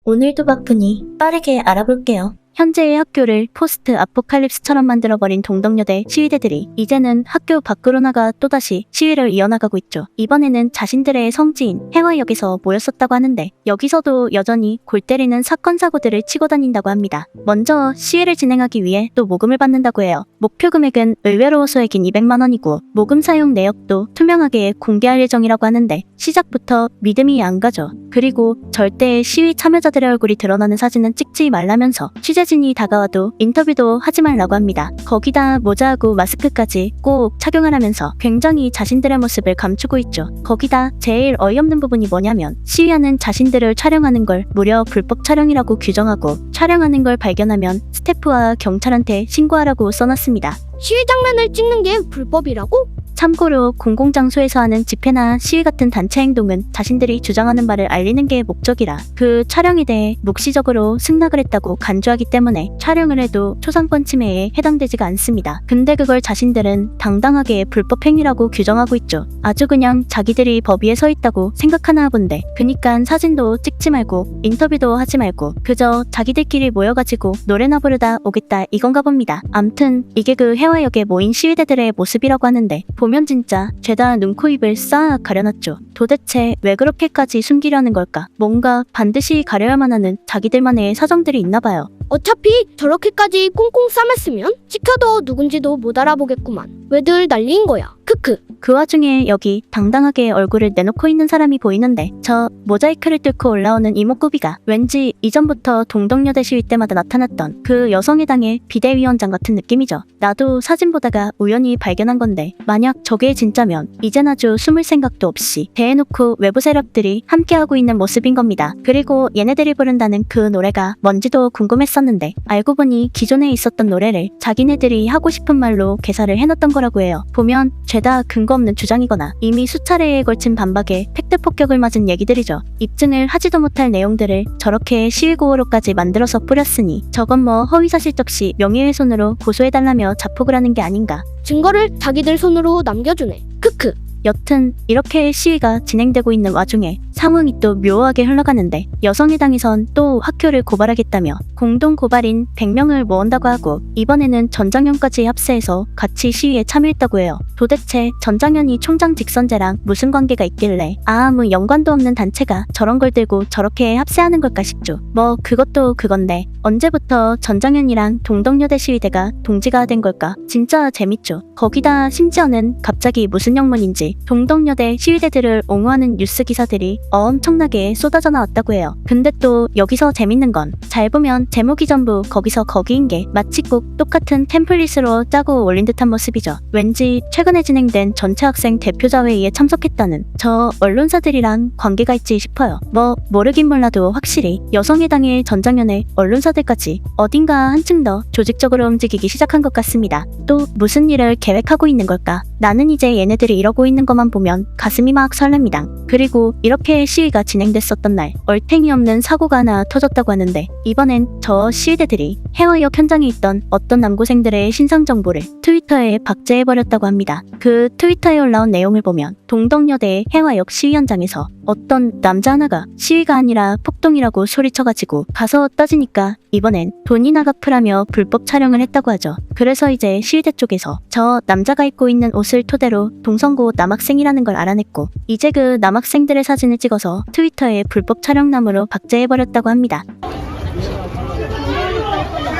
오늘도 바쁘니 빠르게 알아볼게요. 현재의 학교를 포스트 아포칼립스처럼 만들어버린 동덕여대 시위대들이 이제는 학교 밖으로 나가 또다시 시위를 이어나가고 있죠. 이번에는 자신들의 성지인 해화역에서 모였었다고 하는데 여기서도 여전히 골 때리는 사건 사고들을 치고 다닌다고 합니다. 먼저 시위를 진행하기 위해 또 모금을 받는다고 해요. 목표 금액은 의외로 소액인 200만 원이고 모금 사용 내역도 투명하게 공개할 예정이라고 하는데 시작부터 믿음이 안 가죠. 그리고 절대 시위 참여자들의 얼굴이 드러나는 사진은 찍지 말라면서 취재진이 다가와도 인터뷰도 하지 말라고 합니다. 거기다 모자하고 마스크까지 꼭 착용하라면서 굉장히 자신들의 모습을 감추고 있죠. 거기다 제일 어이없는 부분이 뭐냐면 시위하는 자신들을 촬영하는 걸 무려 불법 촬영이라고 규정하고 촬영하는 걸 발견하면 스태프와 경찰한테 신고하라고 써놨습니다. 시위 장면을 찍는 게 불법이라고? 참고로 공공장소에서 하는 집회나 시위 같은 단체 행동은 자신들이 주장하는 바를 알리는 게 목적이라 그 촬영에 대해 묵시적으로 승낙을 했다고 간주하기 때문에 촬영을 해도 초상권 침해에 해당되지가 않습니다. 근데 그걸 자신들은 당당하게 불법 행위라고 규정하고 있죠. 아주 그냥 자기들이 법 위에 서 있다고 생각하나 본데 그니깐 사진도 찍지 말고 인터뷰도 하지 말고 그저 자기들끼리 모여가지고 노래나 부르다 오겠다 이건가 봅니다. 암튼 이게 그 해화역에 모인 시위대들의 모습이라고 하는데 보면 진짜 죄다 눈, 코, 입을 싹 가려놨죠. 도대체 왜 그렇게까지 숨기려는 걸까? 뭔가 반드시 가려야만 하는 자기들만의 사정들이 있나봐요. 어차피 저렇게까지 꽁꽁 싸맸으면 찍혀도 누군지도 못 알아보겠구만. 왜들 난리인 거야? 크크. 그 와중에 여기 당당하게 얼굴을 내놓고 있는 사람이 보이는데 저 모자이크를 뚫고 올라오는 이목구비가 왠지 이전부터 동덕여대 시위 때마다 나타났던 그 여성의당의 비대위원장 같은 느낌이죠. 나도 사진 보다가 우연히 발견한 건데 만약 저게 진짜면 이젠 아주 숨을 생각도 없이 대해놓고 외부 세력들이 함께하고 있는 모습인 겁니다. 그리고 얘네들이 부른다는 그 노래가 뭔지도 궁금했었는데 알고 보니 기존에 있었던 노래를 자기네들이 하고 싶은 말로 개사를 해놨던 거라고 해요. 보면 죄다 근거 없는 주장이거나 이미 수차례에 걸친 반박에 팩트 폭격을 맞은 얘기들이죠. 입증을 하지도 못할 내용들을 저렇게 시위고호로까지 만들어서 뿌렸으니 저건 뭐 허위사실적시 명예훼손으로 고소해달라며 자폭을 하는 게 아닌가. 증거를 자기들 손으로 남겨주네. 크크. 여튼 이렇게 시위가 진행되고 있는 와중에 상황이 또 묘하게 흘러가는데 여성의당에선 또 학교를 고발하겠다며 공동 고발인 100명을 모은다고 하고 이번에는 전장현까지 합세해서 같이 시위에 참여했다고 해요. 도대체 전장현이 총장 직선제랑 무슨 관계가 있길래 아무 연관도 없는 단체가 저런 걸 들고 저렇게 합세하는 걸까 싶죠. 뭐 그것도 그건데 언제부터 전장현이랑 동덕여대 시위대가 동지가 된 걸까? 진짜 재밌죠. 거기다 심지어는 갑자기 무슨 영문인지 동덕여대 시위대들을 옹호하는 뉴스 기사들이 엄청나게 쏟아져 나왔다고 해요. 근데 또 여기서 재밌는 건 잘 보면 제목이 전부 거기서 거기인 게 마치 꼭 똑같은 템플릿으로 짜고 올린 듯한 모습이죠. 왠지 최근에 진행된 전체 학생 대표자 회의에 참석했다는 저 언론사들이랑 관계가 있지 싶어요. 뭐 모르긴 몰라도 확실히 여성의당의 전장현에 언론사들까지 어딘가 한층 더 조직적으로 움직이기 시작한 것 같습니다. 또 무슨 일을 계획하고 있는 걸까? 나는 이제 얘네들이 이러고 있는 것만 보면 가슴이 막 설렙니다. 그리고 이렇게 시위가 진행됐었던 날 얼탱이 없는 사고가 하나 터졌다고 하는데 이번엔 저 시위대들이 해화역 현장에 있던 어떤 남고생들의 신상 정보를 트위터에 박제해버렸다고 합니다. 그 트위터에 올라온 내용을 보면 동덕여대 해화역 시위 현장에서 어떤 남자 하나가 시위가 아니라 폭동이라고 소리쳐가지고 가서 따지니까 이번엔 돈이나 갚으라며 불법 촬영을 했다고 하죠. 그래서 이제 시위대 쪽에서 저 남자가 입고 있는 옷을 토대로 동성고 남학생이라는 걸 알아냈고 이제 그 남학생들의 사진을 찍어서 트위터에 불법 촬영남으로 박제해버렸다고 합니다.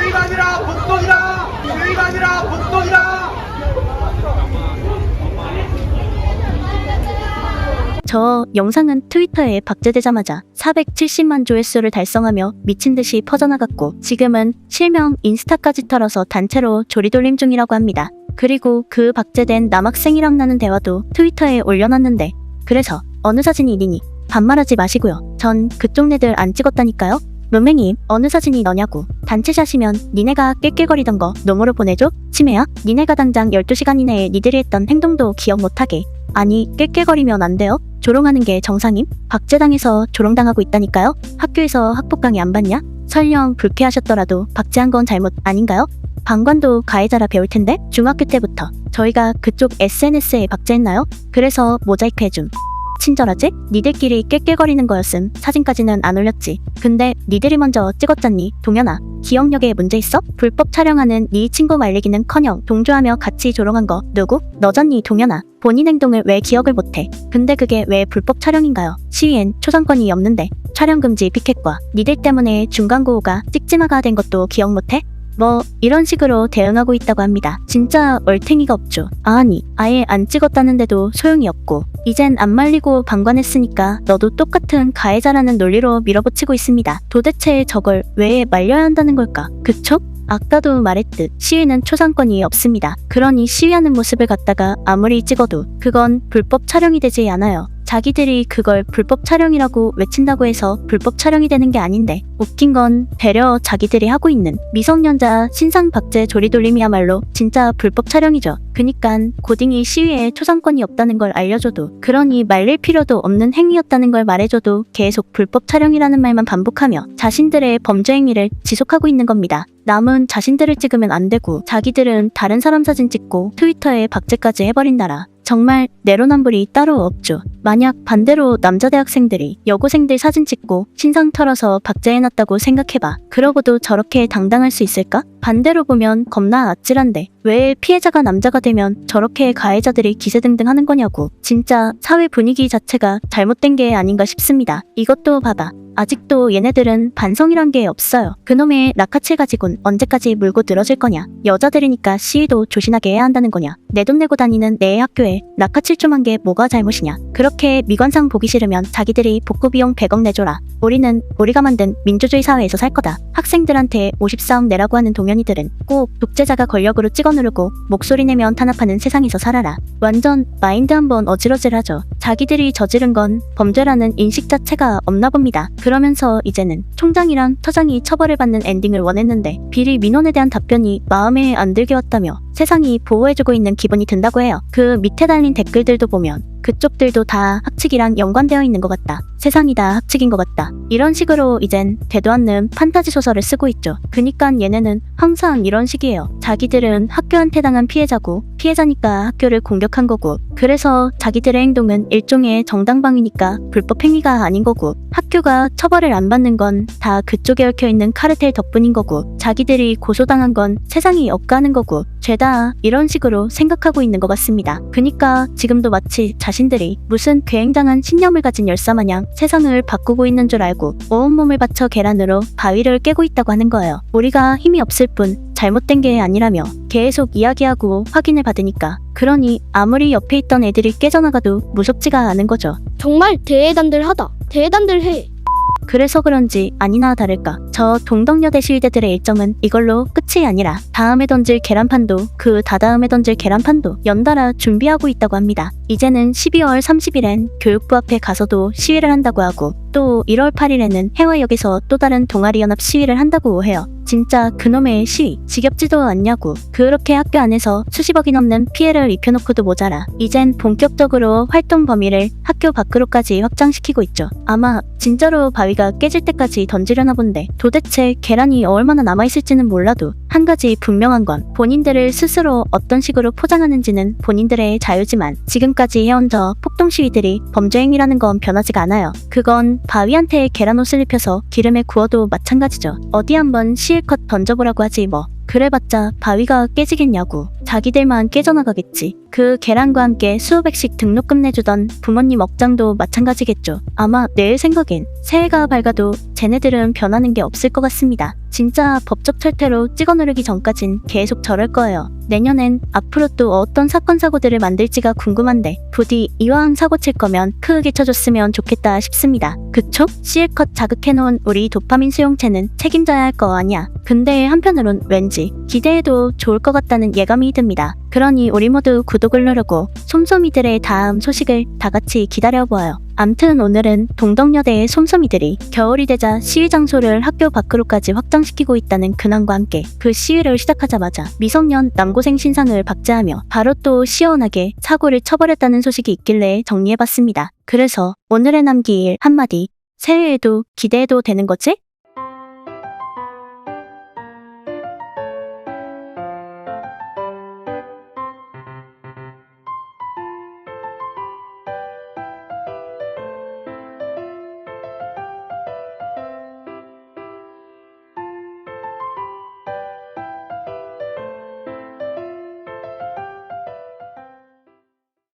시위가 아니라 폭동이다! 시위가 아니라 폭동이다! 저 영상은 트위터에 박제되자마자 470만 조회수를 달성하며 미친듯이 퍼져나갔고 지금은 실명 인스타까지 털어서 단체로 조리돌림 중이라고 합니다. 그리고 그 박제된 남학생이랑 나눈 대화도 트위터에 올려놨는데 그래서 어느 사진이 니니? 반말하지 마시고요. 전 그쪽 애들 안 찍었다니까요. 문맹님 어느 사진이 너냐고. 단체샷이면 니네가 낄낄거리던 거 놈으로 보내줘? 치매야? 니네가 당장 12시간 이내에 니들이 했던 행동도 기억 못하게. 아니 낄낄거리면 안 돼요? 조롱하는 게 정상임? 박제당해서 조롱당하고 있다니까요? 학교에서 학폭 강의 안 받냐? 설령 불쾌하셨더라도 박제한 건 잘못 아닌가요? 방관도 가해자라 배울 텐데 중학교 때부터 저희가 그쪽 SNS에 박제했나요? 그래서 모자이크 해줌. 친절하지? 니들끼리 낄낄거리는 거였음. 사진까지는 안 올렸지. 근데 니들이 먼저 찍었잖니. 동현아, 기억력에 문제 있어? 불법 촬영하는 네 친구 말리기는커녕 동조하며 같이 조롱한 거 누구? 너잖니 동현아. 본인 행동을 왜 기억을 못해? 근데 그게 왜 불법 촬영인가요? 시위엔 초상권이 없는데 촬영 금지 피켓과 니들 때문에 중간고우가 찍지마가 된 것도 기억 못해? 뭐 이런 식으로 대응하고 있다고 합니다. 진짜 얼탱이가 없죠. 아니 아예 안 찍었다는데도 소용이 없고 이젠 안 말리고 방관했으니까 너도 똑같은 가해자라는 논리로 밀어붙이고 있습니다. 도대체 저걸 왜 말려야 한다는 걸까? 그쵸? 아까도 말했듯 시위는 초상권이 없습니다. 그러니 시위하는 모습을 갖다가 아무리 찍어도 그건 불법 촬영이 되지 않아요. 자기들이 그걸 불법 촬영이라고 외친다고 해서 불법 촬영이 되는 게 아닌데 웃긴 건 되려 자기들이 하고 있는 미성년자 신상박제 조리돌림이야말로 진짜 불법 촬영이죠. 그니깐 고딩이 시위에 초상권이 없다는 걸 알려줘도 그러니 말릴 필요도 없는 행위였다는 걸 말해줘도 계속 불법 촬영이라는 말만 반복하며 자신들의 범죄 행위를 지속하고 있는 겁니다. 남은 자신들을 찍으면 안 되고 자기들은 다른 사람 사진 찍고 트위터에 박제까지 해버린 나라. 정말 내로남불이 따로 없죠. 만약 반대로 남자 대학생들이 여고생들 사진 찍고 신상 털어서 박제해놨다고 생각해봐. 그러고도 저렇게 당당할 수 있을까? 반대로 보면 겁나 아찔한데 왜 피해자가 남자가 되면 저렇게 가해자들이 기세등등 하는 거냐고. 진짜 사회 분위기 자체가 잘못된 게 아닌가 싶습니다. 이것도 봐봐. 아직도 얘네들은 반성이란 게 없어요. 그놈의 라카칠 가지곤 언제까지 물고 늘어질 거냐. 여자들이니까 시위도 조신하게 해야 한다는 거냐. 내 돈 내고 다니는 내 학교에 라카칠 좀 한 게 뭐가 잘못이냐. 그렇게 미관상 보기 싫으면 자기들이 복구 비용 100억 내줘라. 우리는 우리가 만든 민주주의 사회에서 살 거다. 학생들한테 54억 내라고 하는 동현이들은 꼭 독재자가 권력으로 찍어 누르고 목소리 내면 탄압하는 세상에서 살아라. 완전 마인드 한번 어질어질하죠. 자기들이 저지른 건 범죄라는 인식 자체가 없나 봅니다. 그러면서 이제는 총장이랑 처장이 처벌을 받는 엔딩을 원했는데 비리 민원에 대한 답변이 마음에 안 들게 왔다며 세상이 보호해주고 있는 기분이 든다고 해요. 그 밑에 달린 댓글들도 보면 그쪽들도 다 학칙이랑 연관되어 있는 것 같다. 세상이 다 학칙인 것 같다. 이런 식으로 이젠 되도 않는 판타지 소설을 쓰고 있죠. 그니까 얘네는 항상 이런 식이에요. 자기들은 학교한테 당한 피해자고 피해자니까 학교를 공격한 거고 그래서 자기들의 행동은 일종의 정당방위니까 불법 행위가 아닌 거고 학교가 처벌을 안 받는 건 다 그쪽에 얽혀있는 카르텔 덕분인 거고 자기들이 고소당한 건 세상이 억까는 거고 죄다 이런 식으로 생각하고 있는 것 같습니다. 그니까 지금도 마치 자신들이 무슨 굉장한 신념을 가진 열사마냥 세상을 바꾸고 있는 줄 알고 온몸을 바쳐 계란으로 바위를 깨고 있다고 하는 거예요. 우리가 힘이 없을 뿐 잘못된 게 아니라며 계속 이야기하고 확인을 받으니까 그러니 아무리 옆에 있던 애들이 깨져나가도 무섭지가 않은 거죠. 정말 대단들하다. 대단들해. 그래서 그런지 아니나 다를까 저 동덕여대 시위대들의 일정은 이걸로 끝이 아니라 다음에 던질 계란판도 그 다다음에 던질 계란판도 연달아 준비하고 있다고 합니다. 이제는 12월 30일엔 교육부 앞에 가서도 시위를 한다고 하고 또 1월 8일에는 해화역에서 또 다른 동아리연합 시위를 한다고 해요. 진짜 그놈의 시위 지겹지도 않냐고. 그렇게 학교 안에서 수십억이 넘는 피해를 입혀놓고도 모자라 이젠 본격적으로 활동 범위를 학교 밖으로까지 확장시키고 있죠. 아마 진짜로 바위가 깨질 때까지 던지려나 본데 도대체 계란이 얼마나 남아있을지는 몰라도 한 가지 분명한 건 본인들을 스스로 어떤 식으로 포장하는지는 본인들의 자유지만 지금까지 해온 저 폭동 시위들이 범죄 행위라는 건 변하지가 않아요. 그건 바위한테 계란옷을 입혀서 기름에 구워도 마찬가지죠. 어디 한번 실컷 던져보라고 하지 뭐. 그래봤자 바위가 깨지겠냐고. 자기들만 깨져나가겠지. 그 계란과 함께 수백씩 등록금 내주던 부모님 억장도 마찬가지겠죠. 아마 내일 생각엔 새해가 밝아도 쟤네들은 변하는 게 없을 것 같습니다. 진짜 법적 철퇴로 찍어 누르기 전까진 계속 저럴 거예요. 내년엔 앞으로 또 어떤 사건 사고들을 만들지가 궁금한데 부디 이왕 사고 칠 거면 크게 쳐줬으면 좋겠다 싶습니다. 그쵸? 실컷 자극해놓은 우리 도파민 수용체는 책임져야 할 거 아니야. 근데 한편으론 왠지 기대해도 좋을 것 같다는 예감이 듭니다. 그러니 우리 모두 구독을 누르고 솜솜이들의 다음 소식을 다 같이 기다려보아요. 암튼 오늘은 동덕여대의 솜솜이들이 겨울이 되자 시위 장소를 학교 밖으로까지 확장시키고 있다는 근황과 함께 그 시위를 시작하자마자 미성년 남고생 신상을 박제하며 바로 또 시원하게 사고를 쳐버렸다는 소식이 있길래 정리해봤습니다. 그래서 오늘의 남길 한마디. 새해에도 기대해도 되는 거지?